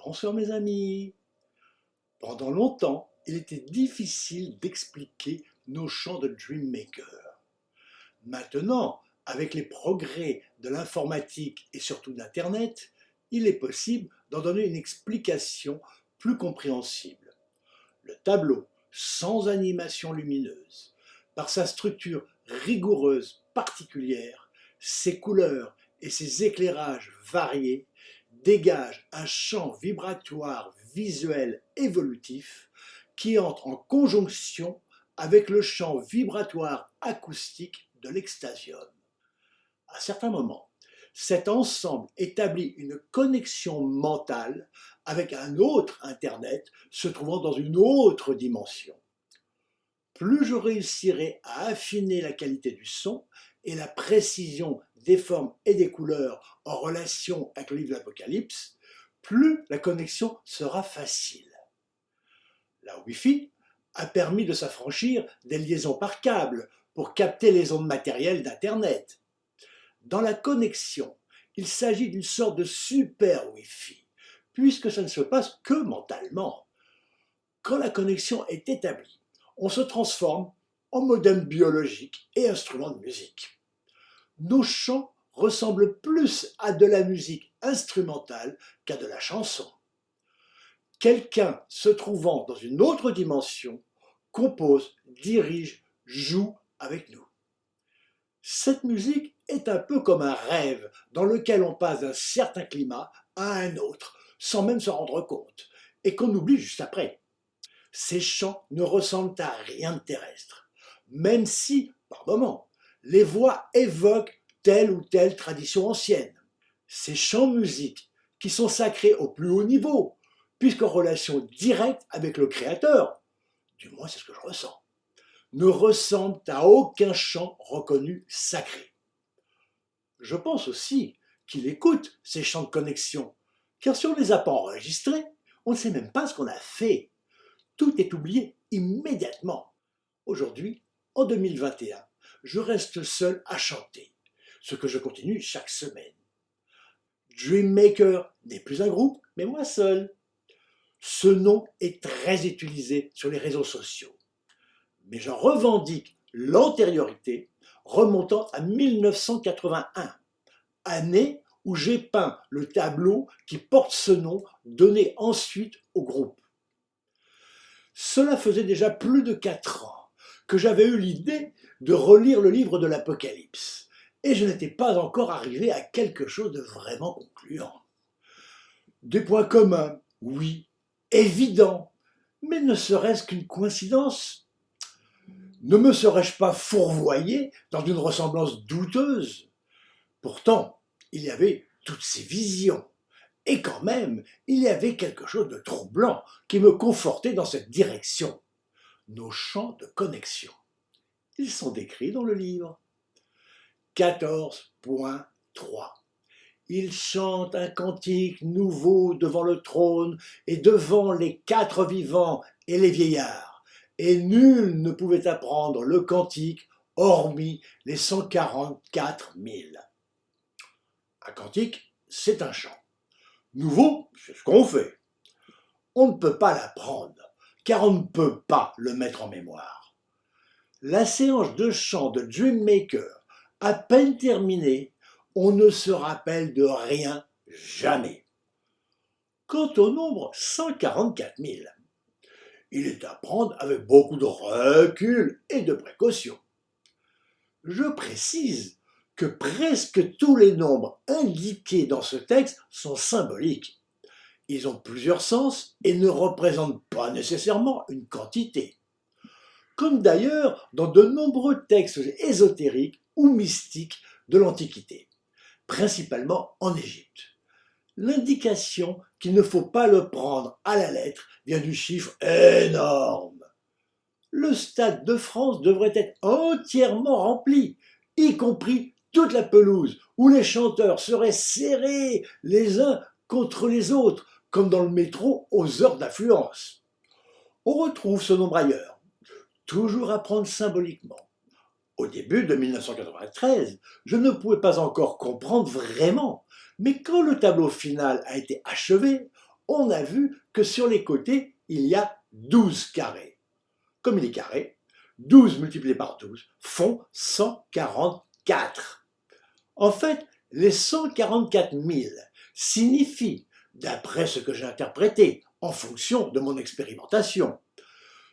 Bonsoir mes amis. Pendant longtemps, il était difficile d'expliquer nos chants de Dreammaker. Maintenant, avec les progrès de l'informatique et surtout d'Internet, il est possible d'en donner une explication plus compréhensible. Le tableau, sans animation lumineuse, par sa structure rigoureuse particulière, ses couleurs et ses éclairages variés, dégage un champ vibratoire visuel évolutif qui entre en conjonction avec le champ vibratoire acoustique de l'extasium. À certains moments, cet ensemble établit une connexion mentale avec un autre Internet se trouvant dans une autre dimension. Plus je réussirai à affiner la qualité du son et la précision des formes et des couleurs en relation avec le livre de l'Apocalypse, plus la connexion sera facile. La Wi-Fi a permis de s'affranchir des liaisons par câble pour capter les ondes matérielles d'Internet. Dans la connexion, il s'agit d'une sorte de super Wi-Fi, puisque ça ne se passe que mentalement. Quand la connexion est établie, on se transforme en modem biologique et instrument de musique. Nos chants ressemblent plus à de la musique instrumentale qu'à de la chanson. Quelqu'un se trouvant dans une autre dimension compose, dirige, joue avec nous. Cette musique est un peu comme un rêve dans lequel on passe d'un certain climat à un autre sans même se rendre compte et qu'on oublie juste après. Ces chants ne ressemblent à rien de terrestre, même si, par moments, les voix évoquent telle ou telle tradition ancienne. Ces chants-musiques, qui sont sacrés au plus haut niveau, puisqu'en relation directe avec le Créateur, du moins c'est ce que je ressens, ne ressemblent à aucun chant reconnu sacré. Je pense aussi qu'il écoute ces chants de connexion, car si on ne les a pas enregistrés, on ne sait même pas ce qu'on a fait. Tout est oublié immédiatement. Aujourd'hui, en 2021, je reste seul à chanter, ce que je continue chaque semaine. Dreammaker n'est plus un groupe, mais moi seul. Ce nom est très utilisé sur les réseaux sociaux, mais j'en revendique l'antériorité remontant à 1981, année où j'ai peint le tableau qui porte ce nom donné ensuite au groupe. Cela faisait déjà plus de 4 ans que j'avais eu l'idée de relire le livre de l'Apocalypse, et je n'étais pas encore arrivé à quelque chose de vraiment concluant. Des points communs, oui, évidents, mais ne serait-ce qu'une coïncidence? Ne me serais-je pas fourvoyé dans une ressemblance douteuse? Pourtant, il y avait toutes ces visions. Et quand même, il y avait quelque chose de troublant qui me confortait dans cette direction. Nos champs de connexion. Ils sont décrits dans le livre. 14.3. Il chante un cantique nouveau devant le trône et devant les 4 vivants et les vieillards. Et nul ne pouvait apprendre le cantique hormis les 144 000. Un cantique, c'est un chant. Nouveau, c'est ce qu'on fait. On ne peut pas l'apprendre, car on ne peut pas le mettre en mémoire. La séance de chant de Dreammaker, à peine terminée, on ne se rappelle de rien jamais. Quant au nombre 144 000, il est à prendre avec beaucoup de recul et de précaution. Je précise que presque tous les nombres indiqués dans ce texte sont symboliques. Ils ont plusieurs sens et ne représentent pas nécessairement une quantité. Comme d'ailleurs dans de nombreux textes ésotériques ou mystiques de l'Antiquité, principalement en Égypte. L'indication qu'il ne faut pas le prendre à la lettre vient du chiffre énorme. Le Stade de France devrait être entièrement rempli, y compris toute la pelouse, où les chanteurs seraient serrés les uns contre les autres, comme dans le métro aux heures d'affluence. On retrouve ce nombre ailleurs, toujours à prendre symboliquement. Au début de 1993, je ne pouvais pas encore comprendre vraiment, mais quand le tableau final a été achevé, on a vu que sur les côtés, il y a 12 carrés. Comme il est carré, 12 multiplié par 12 font 144. En fait, les 144 000 signifient, d'après ce que j'ai interprété en fonction de mon expérimentation,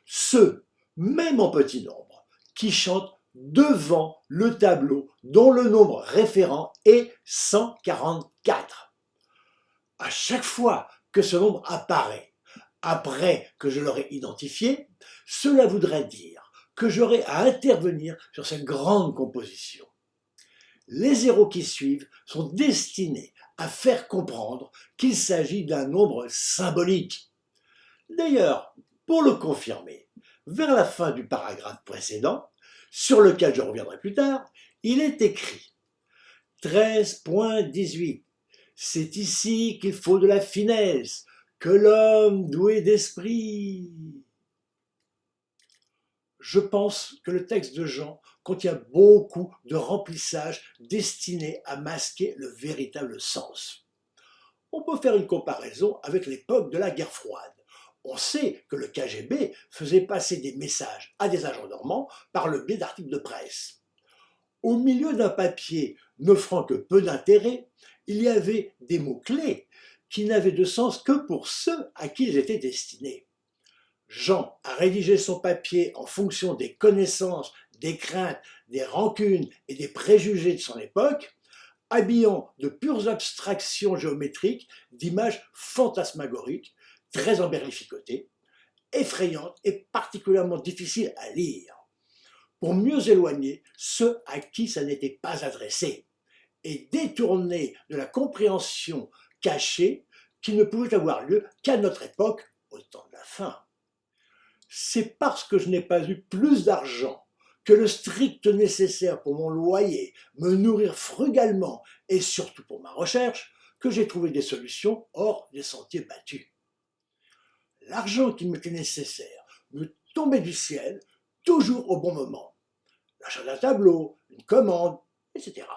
ceux, même en petit nombre, qui chantent devant le tableau dont le nombre référent est 144. À chaque fois que ce nombre apparaît, après que je l'aurai identifié, cela voudrait dire que j'aurai à intervenir sur cette grande composition. Les zéros qui suivent sont destinés à faire comprendre qu'il s'agit d'un nombre symbolique. D'ailleurs, pour le confirmer, vers la fin du paragraphe précédent, sur lequel je reviendrai plus tard, il est écrit 13.18. C'est ici qu'il faut de la finesse, que l'homme doué d'esprit. Je pense que le texte de Jean contient beaucoup de remplissage destiné à masquer le véritable sens. On peut faire une comparaison avec l'époque de la guerre froide. On sait que le KGB faisait passer des messages à des agents normands par le biais d'articles de presse. Au milieu d'un papier n'offrant que peu d'intérêt, il y avait des mots-clés qui n'avaient de sens que pour ceux à qui ils étaient destinés. Jean a rédigé son papier en fonction des connaissances, des craintes, des rancunes et des préjugés de son époque, habillant de pures abstractions géométriques d'images fantasmagoriques, très emberlificotées, effrayantes et particulièrement difficiles à lire, pour mieux éloigner ceux à qui ça n'était pas adressé, et détourner de la compréhension cachée qui ne pouvait avoir lieu qu'à notre époque, au temps de la faim. C'est parce que je n'ai pas eu plus d'argent que le strict nécessaire pour mon loyer, me nourrir frugalement et surtout pour ma recherche, que j'ai trouvé des solutions hors des sentiers battus. L'argent qui m'était nécessaire me tombait du ciel, toujours au bon moment. L'achat d'un tableau, une commande, etc.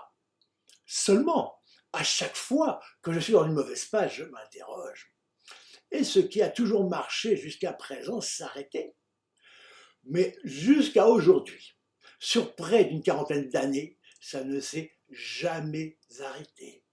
Seulement, à chaque fois que je suis dans une mauvaise page, je m'interroge. Et ce qui a toujours marché jusqu'à présent s'arrêtait. Mais jusqu'à aujourd'hui, sur près d'une quarantaine d'années, ça ne s'est jamais arrêté.